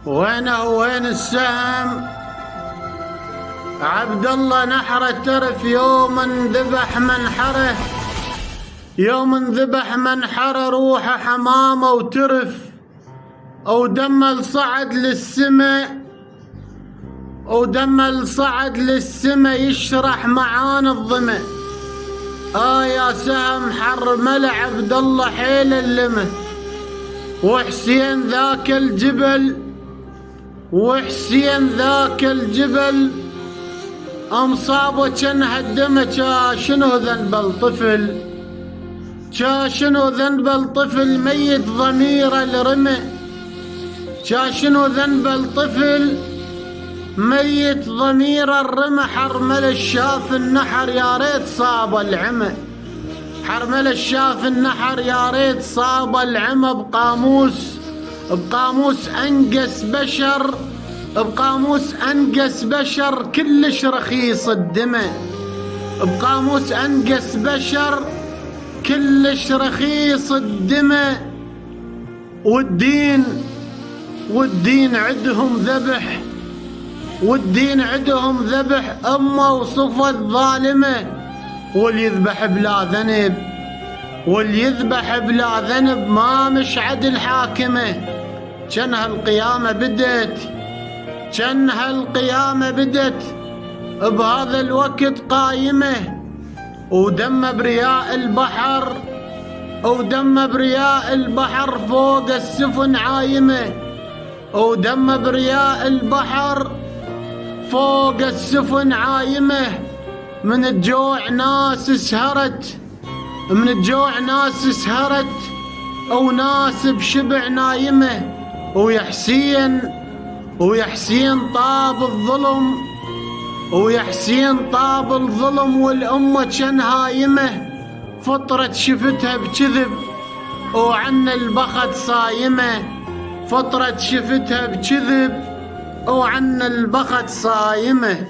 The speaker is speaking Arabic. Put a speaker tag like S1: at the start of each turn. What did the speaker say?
S1: وين السهم؟ عبد الله نحر الترف يوم ذبح منحره، يوم ذبح منحره روحه حمامه وترف، ودم صعد للسما، ودم صعد للسما يشرح معان الظما. يا سهم حرمل عبد الله حيل اللمه، وحسين ذاك الجبل، وحسين ذاك الجبل أمصابه كان هدمه. شنو ذنب الطفل؟ شنو ذنب الطفل ميت ضميره الرمى؟ شنو ذنب الطفل ميت ضمير الرمى؟ حرمل الشاف النحر يا ريت صاب العمى، حرمل الشاف النحر يا ريت صاب العمى. بقاموس أنقس بشر، بقاموس أنقس بشر كلش رخيص الدمى، بقاموس أنقس بشر كلش رخيص الدمى. والدين عدهم ذبح، والدين عدهم ذبح أمه وصفت ظالمة. واللي يذبح بلا ذنب، واللي يذبح بلا ذنب ما مش عدل حاكمه. كان هالقيامة بدت، كان هالقيامة بدت بهذا الوقت قايمة، ودم برياء البحر، ودم برياء البحر فوق السفن عايمة، ودم برياء البحر فوق السفن عايمة. من الجوع ناس سهرت، من الجوع ناس سهرت، وناس بشبع نايمة. ويا حسين طاب الظلم، ويا حسين طاب الظلم والأمة كان هايمة. فطرت شفتها بكذب وعن البخت صايمة، فطرت شفتها بكذب وعن البخت صايمة.